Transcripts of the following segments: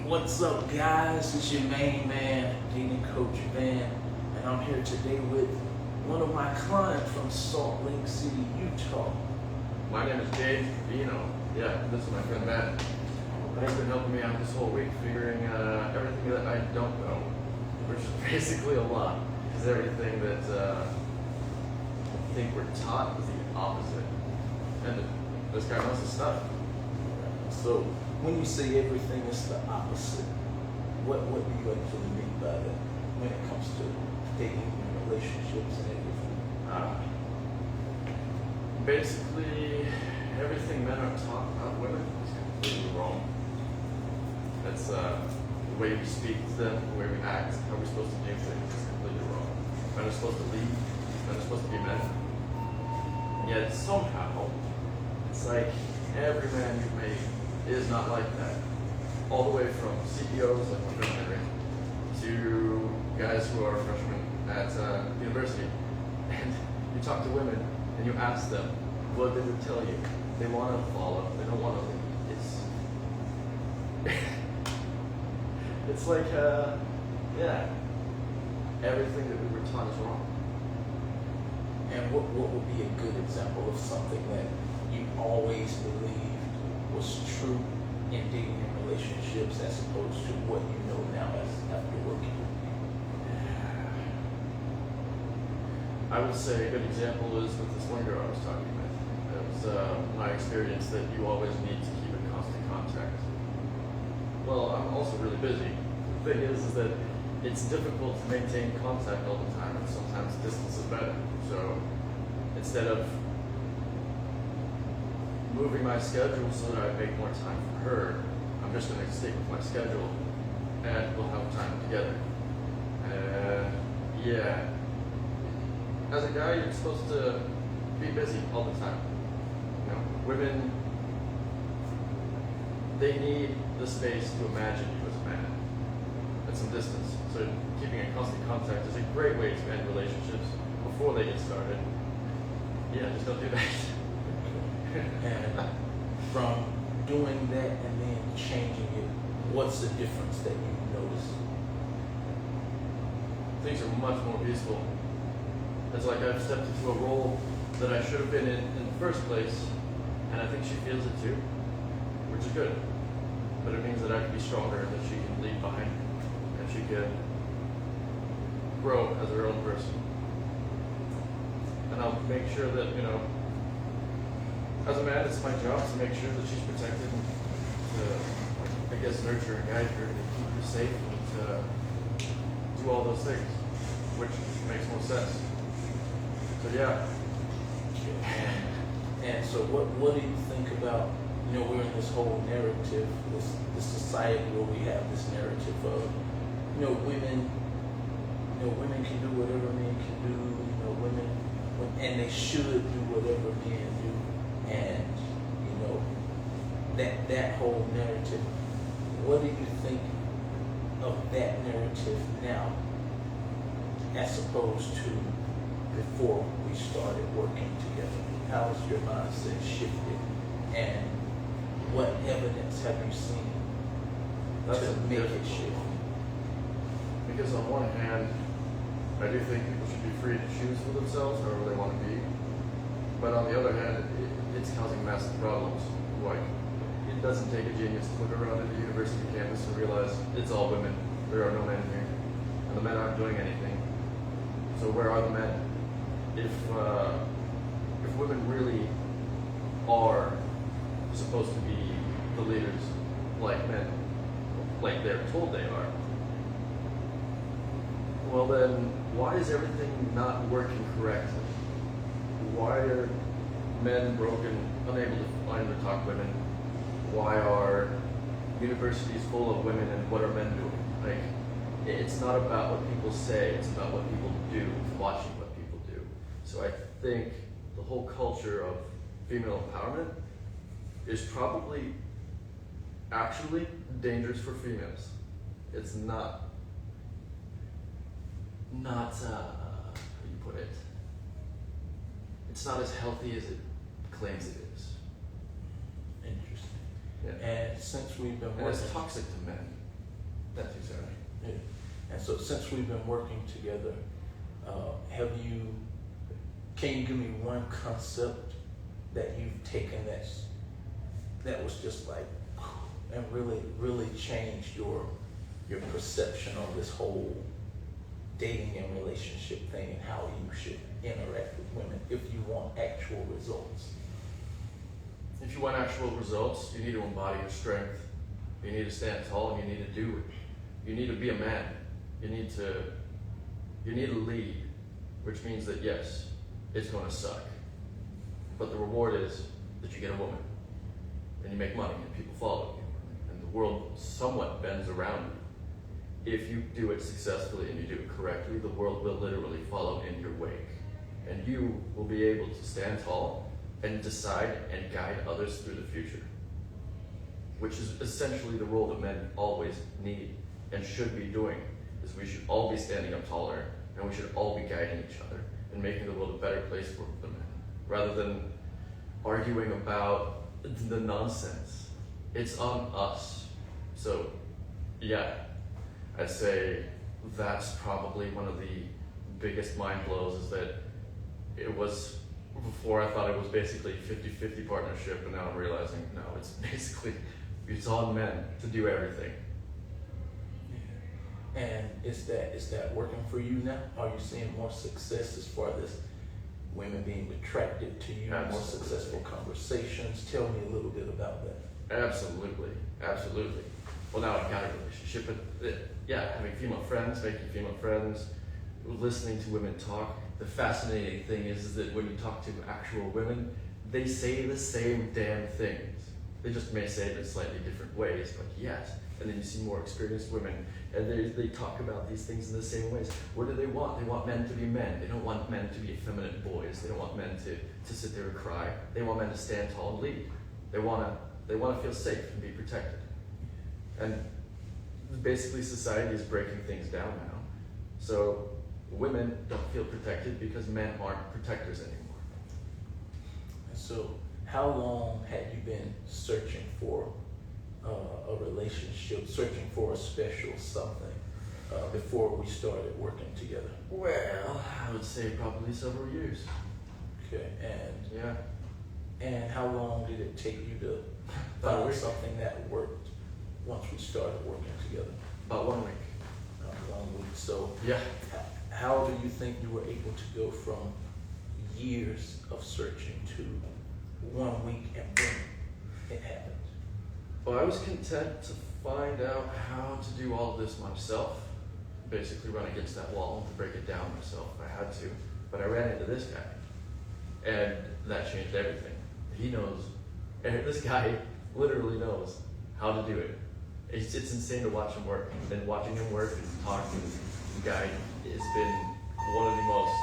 What's up, guys? It's your main man, dating coach Van, and I'm here today with one of my clients from Salt Lake City, Utah. My name is Dave Vino. Yeah, this is my friend Matt. He's been helping me out this whole week figuring everything that I don't know, which is basically a lot, because everything that I think we're taught is the opposite. And this guy knows his stuff. So, when you say everything is the opposite, what do you actually mean by that when it comes to dating and relationships and everything? Basically, everything men are taught about women is completely wrong. That's the way we speak to them, the way we act, how we're supposed to do things is completely wrong. Men are supposed to lead, men are supposed to be men. And yet somehow, it's like every man you've made is not like that. All the way from CEOs like my friend Henry to guys who are freshmen at university. And you talk to women and you ask them, what they would tell you. They want to follow, they don't want to lead. It's like, yeah, everything that we were taught is wrong. And what would be a good example of something that you always believed was true in dating and relationships as opposed to what you know now as after working with people? I would say a good example is with this one girl I was talking with. It was my experience that you always need to keep in constant contact. Well, I'm also really busy. The thing is that it's difficult to maintain contact all the time, and sometimes distance is better. So instead of moving my schedule so that I make more time for her, I'm just going to stick with my schedule, and we'll have time together. And yeah, as a guy, you're supposed to be busy all the time. You know, women, they need the space to imagine you as a man at some distance. So keeping in constant contact is a great way to end relationships before they get started. Yeah, just don't do that. And from doing that and then changing it, what's the difference that you notice? Things are much more peaceful. It's like I've stepped into a role that I should have been in the first place, and I think she feels it too, which is good. But it means that I can be stronger and that she can leave behind me, and she can grow as her own person. And I'll make sure that, you know, as a man, it's my job to make sure that she's protected and to, I guess, nurture and guide her and keep her safe and to do all those things, which makes more sense. So yeah. And so what do you think about, you know, we're in this whole narrative, this society where we have this narrative of, women can do whatever men can do, and they should do whatever men do. And, that whole narrative, what do you think of that narrative now as opposed to before we started working together? How has your mindset shifted, and what evidence have you seen to make it shift? Because on one hand, I do think people should be free to choose for themselves however they want to be. But on the other hand, it's causing massive problems. Like, it doesn't take a genius to look around at the university campus and realize it's all women. There are no men here. And the men aren't doing anything. So where are the men? If women really are supposed to be the leaders like men, like they're told they are, well then, why is everything not working correctly? Why are men broken, unable to find or talk women? Why are universities full of women, and what are men doing? Like, it's not about what people say, it's about what people do, watching what people do. So I think the whole culture of female empowerment is probably actually dangerous for females. It's not how do you put it? It's not as healthy as it claims it is. Interesting. Yeah. And since we've been And working, it's toxic to men. That's exactly. Yeah. And so since we've been working together, can you give me one concept that you've taken that was just like, and really changed your perception of this whole dating and relationship thing and how you should interact with women if you want actual results? If you want actual results, you need to embody your strength. You need to stand tall and you need to do it. You need to be a man. You need to lead, which means that yes, it's going to suck. But the reward is that you get a woman and you make money and people follow you. And the world somewhat bends around you. If you do it successfully and you do it correctly, the world will literally follow in your wake. And you will be able to stand tall and decide and guide others through the future, which is essentially the role that men always need and should be doing, is we should all be standing up taller and we should all be guiding each other and making the world a better place for the men, rather than arguing about the nonsense. It's on us. So, yeah, I'd say that's probably one of the biggest mind blows, is that it was, before I thought it was basically 50-50 partnership, and now I'm realizing, no, it's basically, it's on men to do everything. Yeah. And is that working for you now? Are you seeing more success as far as women being attracted to you, Absolutely. more successful conversations? Tell me a little bit about that. Absolutely, absolutely. Well, now I've got a relationship, but yeah, having female friends, making female friends, listening to women talk. The fascinating thing is that when you talk to actual women, they say the same damn things. They just may say it in slightly different ways, but yes. And then you see more experienced women, and they talk about these things in the same ways. What do they want? They want men to be men. They don't want men to be effeminate boys. They don't want men to sit there and cry. They want men to stand tall and lead. They want to feel safe and be protected. And basically society is breaking things down now. So women don't feel protected because men aren't protectors anymore. And so how long had you been searching for a relationship, searching for a special something before we started working together? Well, I would say probably several years. Okay, and Yeah. and how long did it take you to About a find week. something that worked once we started working together? About 1 week. 1 week. So Yeah. how do you think you were able to go from years of searching to 1 week and boom, it happened? Well, I was content to find out how to do all of this myself. Basically run against that wall and to break it down myself if I had to. But I ran into this guy, and that changed everything. He knows, and this guy literally knows how to do it. It's insane to watch him work, and watching him work and talk to the guy has been one of the most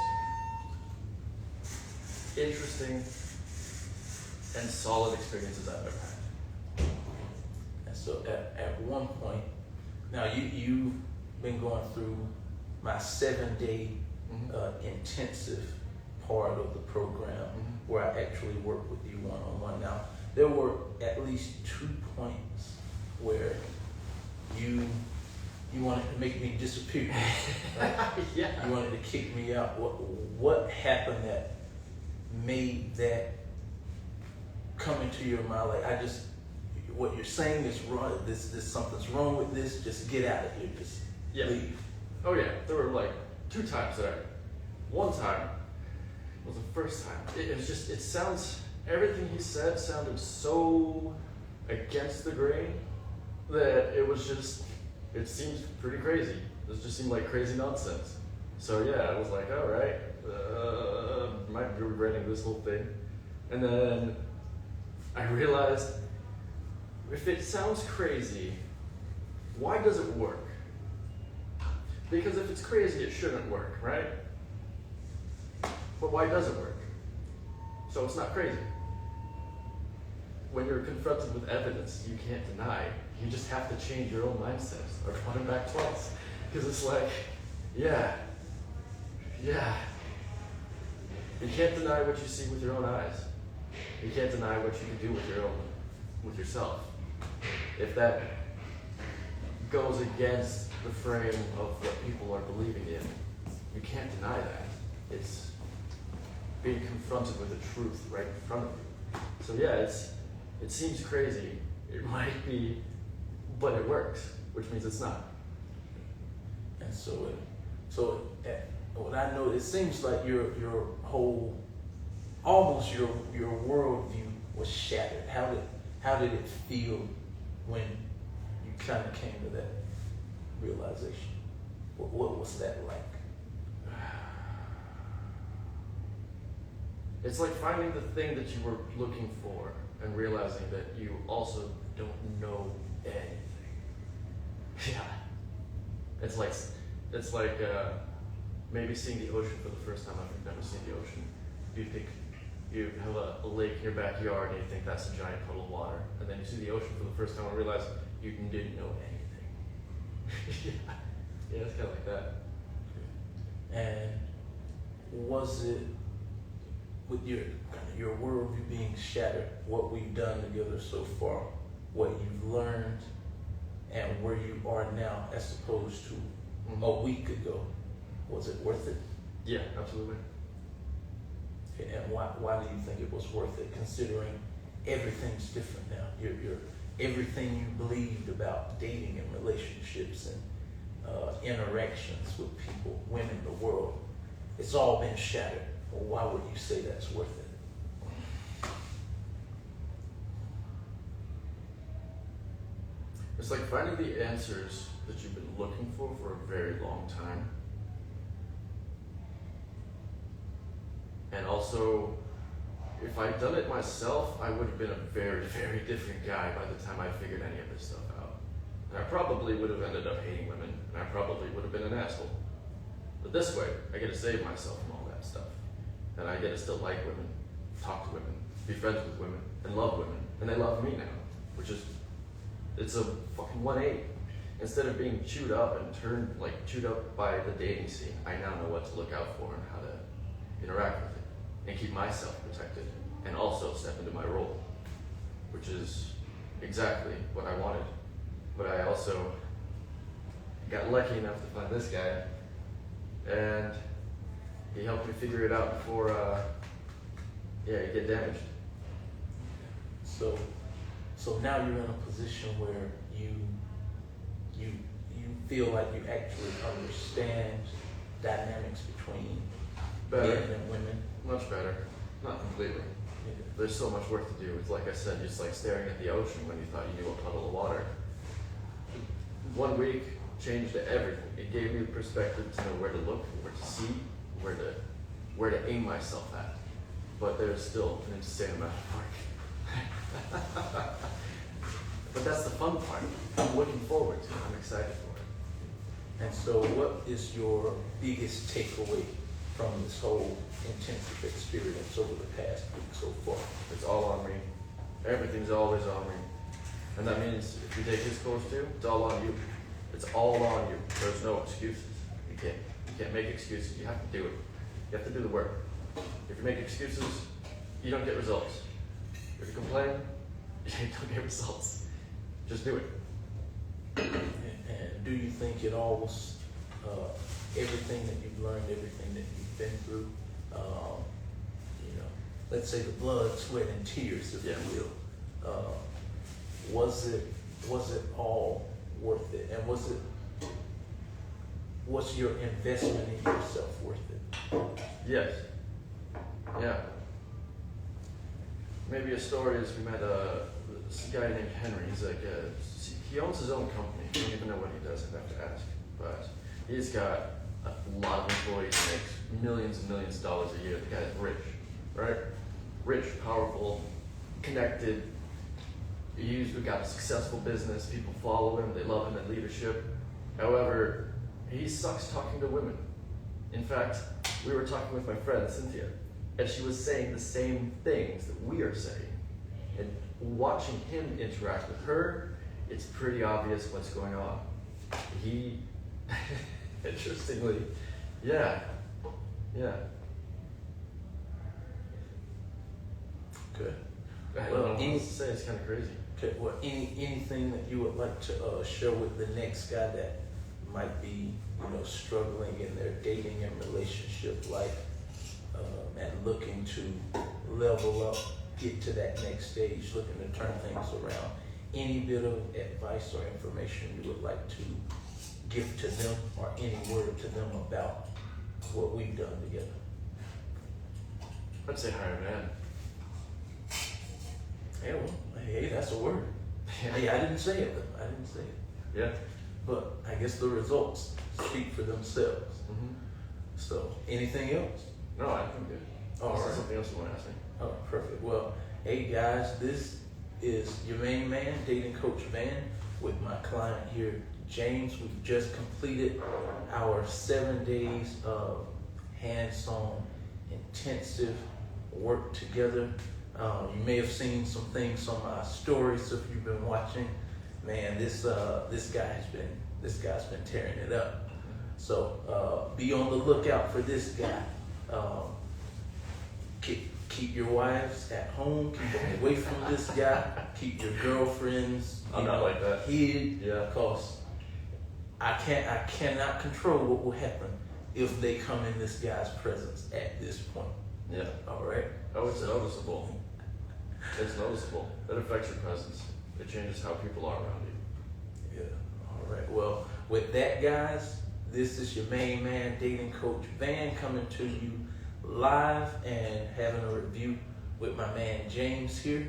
interesting and solid experiences I've ever had. And so at one point, now you've been going through my 7-day intensive part of the program where I actually work with you one-on-one. Now, there were at least 2 points where you wanted to make me disappear. Right? Yeah. You wanted to kick me out. What happened that made that come into your mind? Like, what you're saying is wrong. This something's wrong with this. Just get out of here. Just leave. Oh yeah, there were like 2 times that one time was the first time. It was just, everything he said sounded so against the grain that it seemed pretty crazy. It just seemed like crazy nonsense. So yeah, I was like, all right, might be regretting this whole thing. And then I realized, if it sounds crazy, why does it work? Because if it's crazy, it shouldn't work, right? But why does it work? So it's not crazy. When you're confronted with evidence you can't deny, you just have to change your own mindset or run it back twice. Because it's like, yeah. You can't deny what you see with your own eyes. You can't deny what you can do with yourself. If that goes against the frame of what people are believing in. You can't deny that. It's being confronted with the truth right in front of you. So yeah, it seems crazy. It might be, but it works, which means it's not. And what I know, it seems like your whole, almost your worldview was shattered. How did it feel when you kind of came to that realization? What was that like? It's like finding the thing that you were looking for and realizing that you also don't know anything. Yeah. It's like maybe seeing the ocean for the first time after you've never seen the ocean. You think you have a lake in your backyard and you think that's a giant puddle of water, and then you see the ocean for the first time and realize you didn't know anything. Yeah, it's kind of like that. And was it, with your worldview being shattered, what we've done together so far, what you've learned, and where you are now as opposed to a week ago, was it worth it? Yeah, absolutely. Okay, and why do you think it was worth it, considering everything's different now? Your everything you believed about dating and relationships and interactions with people, women, the world, it's all been shattered. Well, why would you say that's worth it? It's like finding the answers that you've been looking for a very long time. And also, if I'd done it myself, I would have been a very, very different guy by the time I figured any of this stuff out. And I probably would have ended up hating women, and I probably would have been an asshole. But this way, I get to save myself from all that stuff. And I get to still like women, talk to women, be friends with women, and love women. And they love me now, which is, it's a fucking 180. Instead of being chewed up by the dating scene, I now know what to look out for and how to interact with it and keep myself protected and also step into my role, which is exactly what I wanted. But I also got lucky enough to find this guy, and he helped me figure it out before you get damaged. So now you're in a position where you feel like you actually understand dynamics between men and women. Much better. Not completely. Yeah. There's so much work to do. It's like I said, just like staring at the ocean when you thought you knew a puddle of water. 1 week changed everything. It gave me the perspective to know where to look, where to see, where to aim myself at. But there's still an insane amount of work. But that's the fun part. I'm looking forward to it. I'm excited for it. And so what is your biggest takeaway from this whole intensive experience over the past week so far? It's all on me. Everything's always on me. And that means if you take this course too, it's all on you. It's all on you. There's no excuses. You can't make excuses. You have to do it. You have to do the work. If you make excuses, you don't get results. If you complain, you don't get results. Just do it. And do you it all was everything that you've learned, everything that you've been through, let's say the blood, sweat, and tears, if you will. Was it all worth it? And was your investment in yourself worth it? Yes. Yeah. Maybe a story is we met this guy named Henry. He's like he owns his own company. I don't even know what he does. I'd have to ask. But he's got a lot of employees, makes millions and millions of dollars a year. The guy's rich, right? Rich, powerful, connected. He's got a successful business. People follow him. They love him in leadership. However, he sucks talking to women. In fact, we were talking with my friend Cynthia, and she was saying the same things that we are saying. And watching him interact with her, it's pretty obvious what's going on. He, interestingly, yeah. Good. I don't know what to say, it's kind of crazy. Okay, well, anything that you would like to share with the next guy that might be, struggling in their dating and relationship life, and looking to level up, get to that next stage, looking to turn things around? Any bit of advice or information you would like to give to them, or any word to them about what we've done together? I'd say hire a man. Yeah, well, hey, that's a word. Hey, I didn't say it. I didn't say it. Yeah. But I guess the results speak for themselves. Mm-hmm. So, anything else? No, I think good. All right. Something else you want to ask me? Oh, perfect. Well, hey guys, this is your main man, dating coach Van, with my client here, James. We've just completed our 7 days of hands-on, intensive work together. You may have seen some things on my stories if you've been watching. Man, this guy's been tearing it up. So be on the lookout for this guy. Keep your wives at home. Keep them away from this guy. Keep your girlfriends. I'm not like that. Hid. Yeah. Cause I cannot control what will happen if they come in this guy's presence at this point. Yeah. All right. Oh, it's noticeable. It's noticeable. It affects your presence. It changes how people are around you. Yeah. All right. Well, with that, guys, this is your main man, dating coach Van, coming to you live and having a review with my man James here.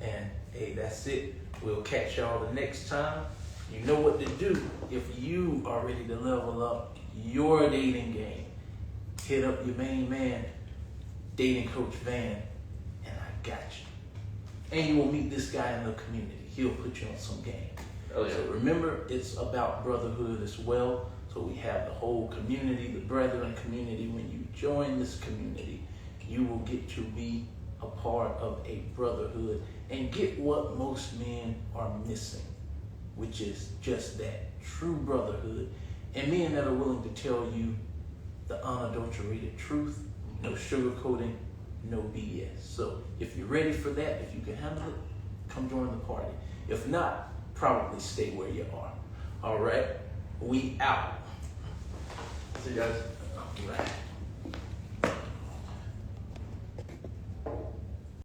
And hey, that's it. We'll catch y'all the next time. You know what to do if you are ready to level up your dating game. Hit up your main man, dating coach Van, and I got you. And you will meet this guy in the community. He'll put you on some game. Oh yeah. So remember, it's about brotherhood as well. So we have the whole community, the brethren community. When you join this community, you will get to be a part of a brotherhood and get what most men are missing, which is just that true brotherhood. And men that are willing to tell you the unadulterated truth, no sugarcoating, no BS. So if you're ready for that, if you can handle it, come join the party. If not, probably stay where you are. All right, we out. See you guys. All right.